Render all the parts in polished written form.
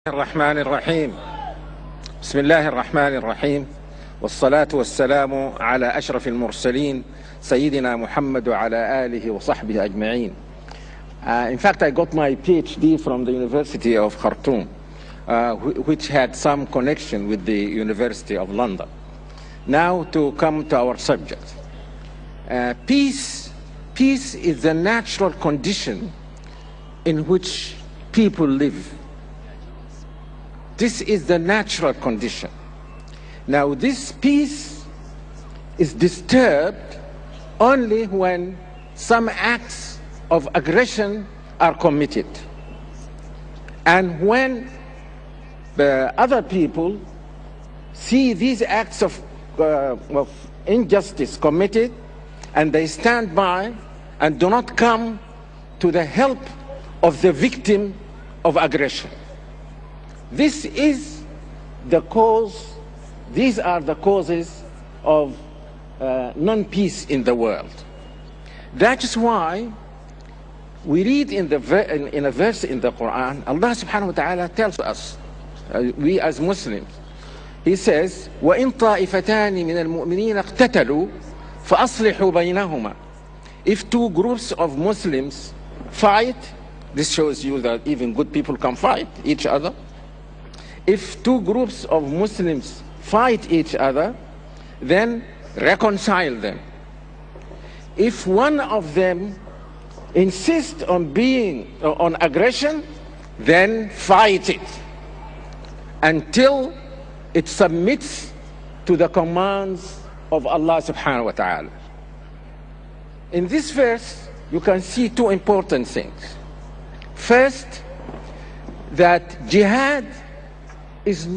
الرحمن الرحيم. بسم الله الرحمن الرحيم، والصلاة والسلام على أشرف المرسلين سيدنا محمد وعلى آله وصحبه أجمعين. In fact, I got my PhD from the University of Khartoum, which had some connection with the University of London. Now to come to our subject. Peace is the natural condition in which people live. This is the natural condition. Now, this peace is disturbed only when some acts of aggression are committed. And when the other people see these acts of injustice committed, and they stand by and do not come to the help of the victim of aggression. This is the cause, these are the causes of non-peace in the world. That is why we read in a verse in the Quran, Allah subhanahu wa ta'ala tells us, we as Muslims, He says, وَإِن طَائِفَتَانِ مِنَ الْمُؤْمِنِينَ اقْتَتَلُوا فَأَصْلِحُوا بَيْنَهُمَا. If two groups of Muslims fight, this shows you that even good people can fight each other. If two groups of Muslims fight each other, then reconcile them. If one of them insists on aggression, then fight it until it submits to the commands of Allah subhanahu wa ta'ala. In this verse, you can see two important things. First, that jihad is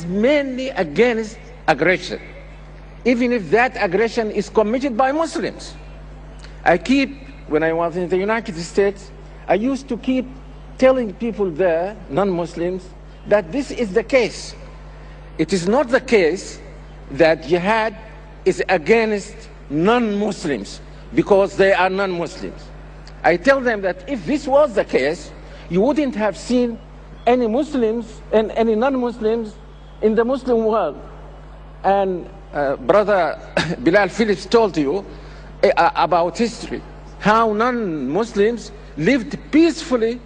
mainly against aggression, even if that aggression is committed by Muslims. When I was in the United States, I used to keep telling people there, non-Muslims, that this is the case. It is not the case that jihad is against non-Muslims because they are non-Muslims. I tell them that if this was the case, you wouldn't have seen any Muslims and any non-Muslims in the Muslim world. And Brother Bilal Phillips told you about history, how non-Muslims lived peacefully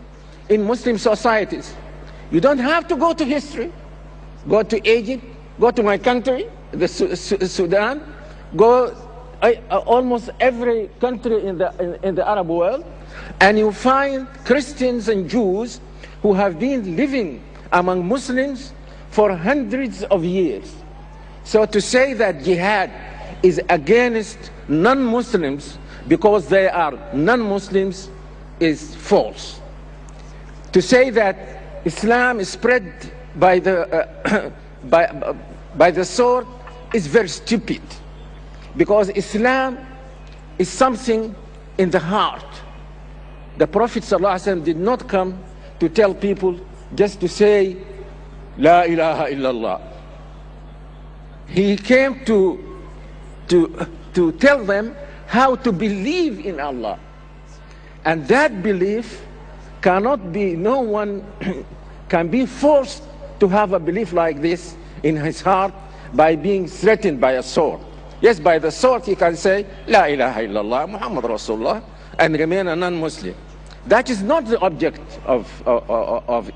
in Muslim societies. You don't have to go to history. Go to Egypt, go to my country, the Sudan, go almost every country in the Arab world, and you find Christians and Jews who have been living among Muslims for hundreds of years. So to say that jihad is against non-Muslims because they are non-Muslims is false. To say that Islam is spread by the sword is very stupid, because Islam is something in the heart. The Prophet ﷺ did not come to tell people just to say La ilaha illallah. He came to tell them how to believe in Allah. And that belief cannot be, no one can be forced to have a belief like this in his heart by being threatened by a sword. Yes, by the sword he can say La ilaha illallah Muhammad Rasulullah and remain a non-Muslim. That is not the object of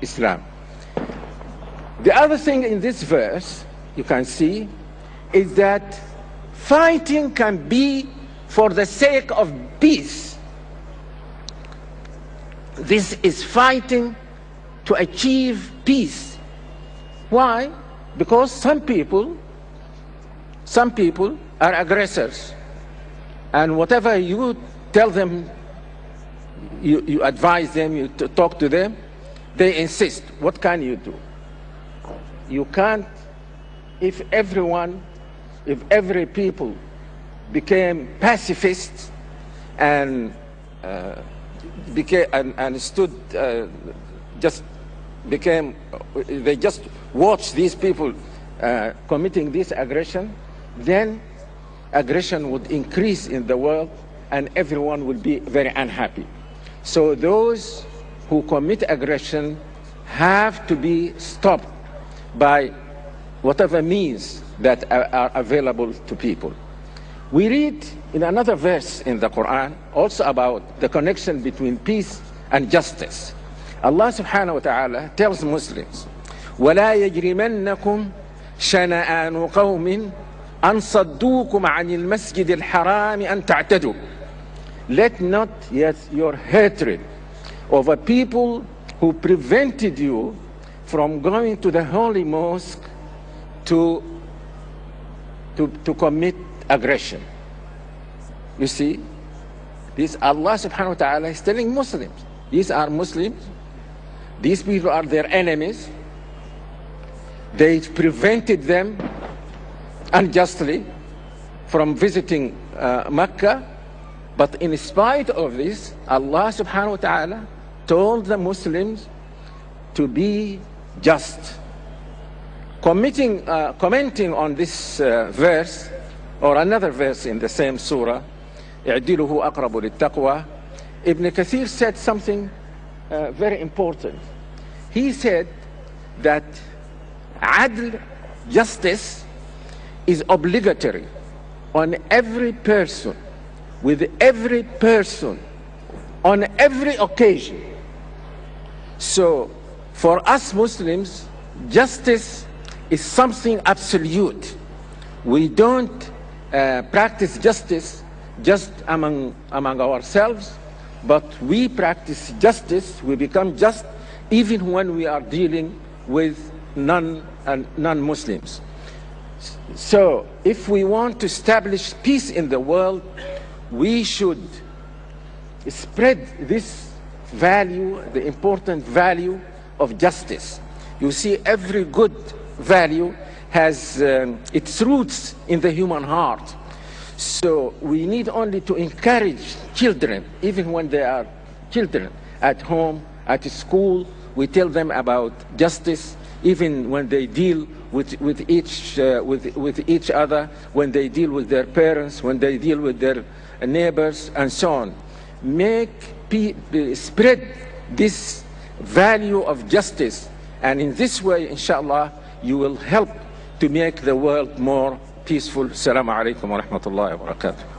Islam. The other thing in this verse you can see is that fighting can be for the sake of peace. This is fighting to achieve peace. Why? Because some people are aggressors, and whatever you tell them, you advise them, you talk to them, they insist. What can you do? You can't. If every people became pacifists and they just watch these people committing this aggression, then aggression would increase in the world and everyone would be very unhappy. So those who commit aggression have to be stopped by whatever means that are available to people. We read in another verse in the Quran also about the connection between peace and justice. Allah subhanahu wa ta'ala tells Muslims, وَلَا يَجْرِمَنَّكُمْ شَنَآنُ قَوْمٍ أَنْ صَدُّوكُمْ عَنِ الْمَسْجِدِ الْحَرَامِ أَنْ تَعْتَدُوا. Let not yet your hatred over people who prevented you from going to the holy mosque to commit aggression. You see, this Allah subhanahu wa ta'ala is telling Muslims, these are Muslims, these people are their enemies, they prevented them unjustly from visiting Mecca, but in spite of this, Allah subhanahu wa ta'ala told the Muslims to be just. Commenting on this verse, or another verse in the same surah, اعدله أقرب للتقوى, Ibn Kathir said something very important. He said that adl, justice, is obligatory on every person, with every person, on every occasion. So for us Muslims, justice is something absolute. We don't practice justice just among ourselves, but we practice justice, we become just even when we are dealing with non-Muslims. So if we want to establish peace in the world, we should spread this value, the important value of justice. You see, every good value has its roots in the human heart. So we need only to encourage children, even when they are children, at home, at school. We tell them about justice, even when they deal with each other, when they deal with their parents, when they deal with their neighbors, and so on. Spread this value of justice, and in this way, inshallah, you will help to make the world more peaceful. Assalamu alaikum wa rahmatullahi wa barakatuh.